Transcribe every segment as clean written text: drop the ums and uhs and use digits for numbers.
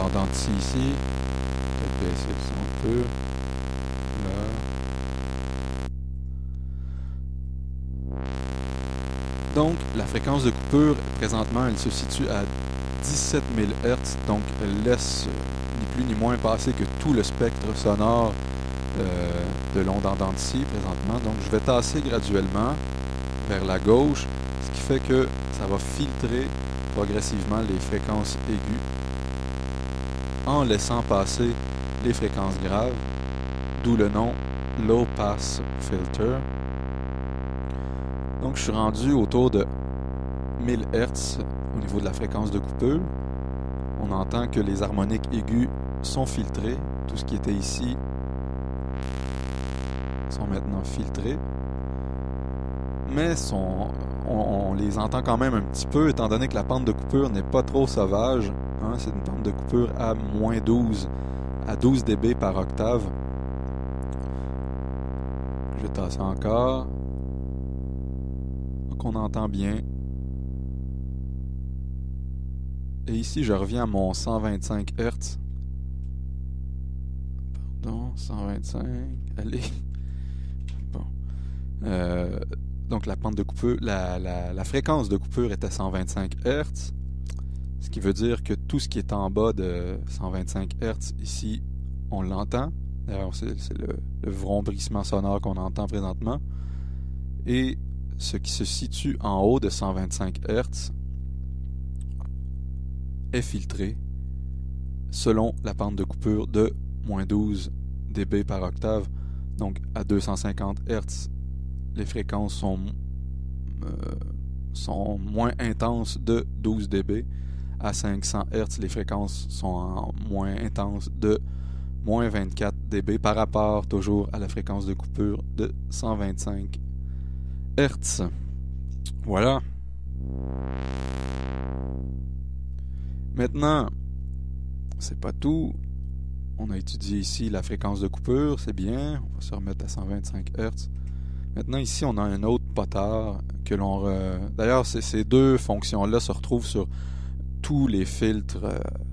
en dents de scie ici. Peut-être baisser le son un peu. Là. Donc, la fréquence de coupure, présentement, elle se situe à 17 000 Hz. Donc, elle laisse ni plus ni moins passer que tout le spectre sonore de l'onde en dents de scie présentement. Donc, je vais tasser graduellement vers la gauche, ce qui fait que ça va filtrer progressivement les fréquences aiguës en laissant passer les fréquences graves, d'où le nom Low Pass Filter. Donc je suis rendu autour de 1000 Hz au niveau de la fréquence de coupure. On entend que les harmoniques aiguës sont filtrées. Tout ce qui était ici sont maintenant filtrés. Mais on les entend quand même un petit peu, étant donné que la pente de coupure n'est pas trop sauvage. Hein, c'est une pente de coupure à moins 12 à 12 dB par octave. Je vais tasser encore. Donc on entend bien. Et ici, je reviens à mon 125 Hz. Pardon, 125. Allez. Bon. Donc la pente de coupure, la fréquence de coupure est à 125 Hz. Ce qui veut dire que tout ce qui est en bas de 125 Hz, ici, on l'entend. D'ailleurs, c'est le vrombrissement sonore qu'on entend présentement. Et ce qui se situe en haut de 125 Hz est filtré selon la pente de coupure de moins 12 dB par octave. Donc à 250 Hz, les fréquences sont moins intenses de 12 dB. À 500 Hz, les fréquences sont moins intenses de moins 24 dB par rapport toujours à la fréquence de coupure de 125 Hz. Voilà. Maintenant, c'est pas tout. On a étudié ici la fréquence de coupure, c'est bien. On va se remettre à 125 Hz. Maintenant, ici, on a un autre potard que l'on... D'ailleurs, ces deux fonctions-là se retrouvent sur tous les filtres,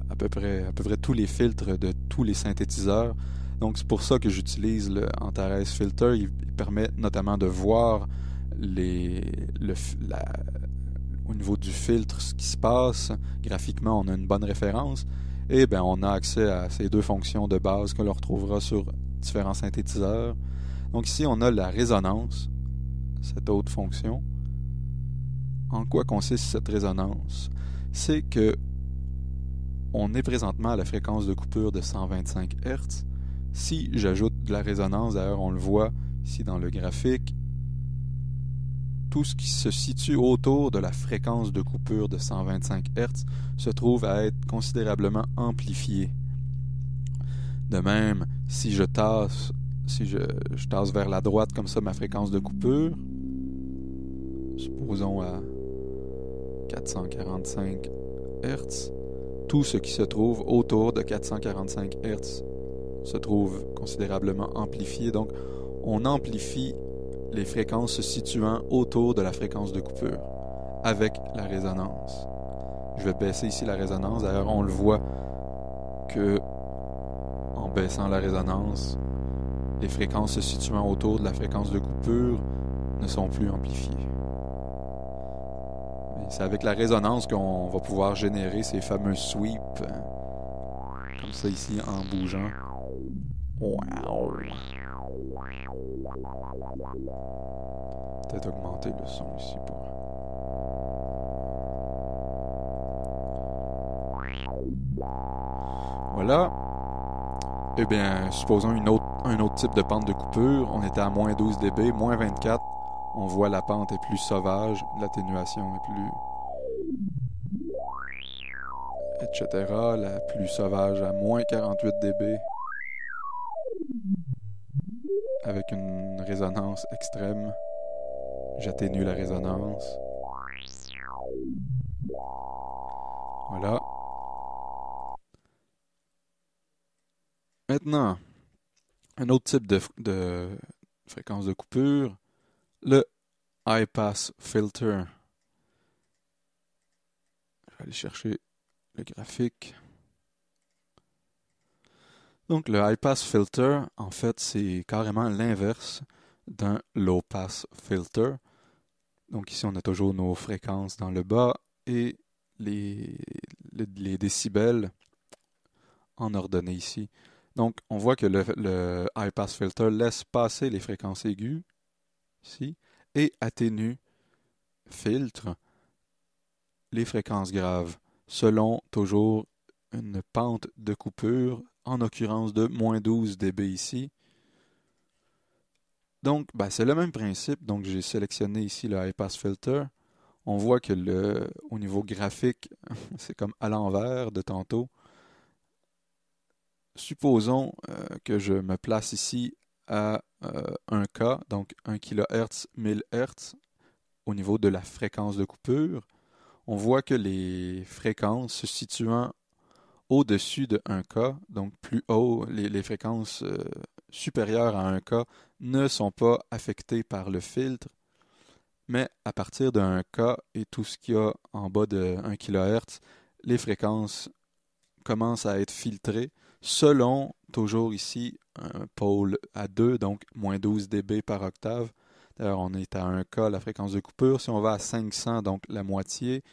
à peu près tous les filtres de tous les synthétiseurs. Donc, c'est pour ça que j'utilise le Antares Filter. Il permet notamment de voir au niveau du filtre ce qui se passe. Graphiquement, on a une bonne référence. Et bien, on a accès à ces deux fonctions de base que l'on retrouvera sur différents synthétiseurs. Donc ici, on a la résonance, cette autre fonction. En quoi consiste cette résonance? C'est que on est présentement à la fréquence de coupure de 125 Hz. Si j'ajoute de la résonance, d'ailleurs on le voit ici dans le graphique, tout ce qui se situe autour de la fréquence de coupure de 125 Hz se trouve à être considérablement amplifié. De même, si je tasse vers la droite comme ça ma fréquence de coupure, supposons à 445 Hz, tout ce qui se trouve autour de 445 Hz se trouve considérablement amplifié. Donc, on amplifie les fréquences se situant autour de la fréquence de coupure avec la résonance. Je vais baisser ici la résonance. D'ailleurs, on le voit que en baissant la résonance, les fréquences se situant autour de la fréquence de coupure ne sont plus amplifiées. C'est avec la résonance qu'on va pouvoir générer ces fameux sweeps, comme ça ici, en bougeant. Wow. Peut-être augmenter le son ici pour... Voilà. Eh bien, supposons un autre type de pente de coupure. On était à moins 12 dB, moins 24. On voit la pente est plus sauvage, l'atténuation est plus... etc. La plus sauvage à moins 48 dB. Avec une résonance extrême. J'atténue la résonance. Voilà. Maintenant, un autre type de fréquence de coupure, le High Pass Filter. Je vais aller chercher le graphique. Donc le high pass filter, en fait, c'est carrément l'inverse d'un low pass filter. Donc ici, on a toujours nos fréquences dans le bas et les, les décibels en ordonnée ici. Donc on voit que le high pass filter laisse passer les fréquences aiguës ici et atténue, filtre les fréquences graves selon toujours une pente de coupure, en occurrence de moins 12 dB ici. Donc, ben, c'est le même principe. Donc, j'ai sélectionné ici le high pass filter. On voit que au niveau graphique, c'est comme à l'envers de tantôt. Supposons que je me place ici à 1 K, donc 1 kHz, 1000 Hz, au niveau de la fréquence de coupure. On voit que les fréquences se situant au-dessus de 1 K, donc plus haut, les fréquences supérieures à 1 K ne sont pas affectées par le filtre, mais à partir de 1 K et tout ce qu'il y a en bas de 1 kHz, les fréquences commencent à être filtrées selon, toujours ici, un pôle à 2, donc moins 12 dB par octave. D'ailleurs, on est à 1 K, la fréquence de coupure. Si on va à 500, donc la moitié,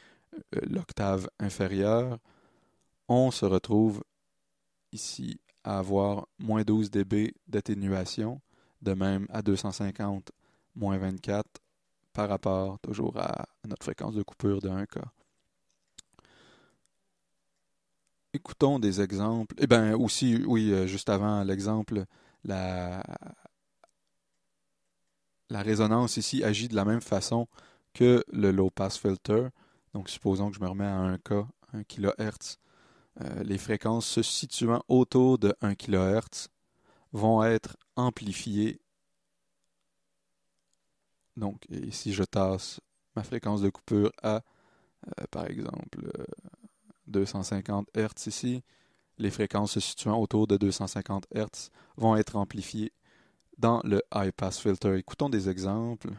l'octave inférieure, on se retrouve ici à avoir moins 12 dB d'atténuation, de même à 250, moins 24, par rapport toujours à notre fréquence de coupure de 1 K. Écoutons des exemples. Eh bien, aussi, oui, juste avant l'exemple, la, la résonance ici agit de la même façon que le low pass filter. Donc, supposons que je me remets à 1 K, 1 kHz. Les fréquences se situant autour de 1 kHz vont être amplifiées. Donc, et si je tasse ma fréquence de coupure à, par exemple, 250 Hz ici, les fréquences se situant autour de 250 Hz vont être amplifiées dans le high pass filter. Écoutons des exemples.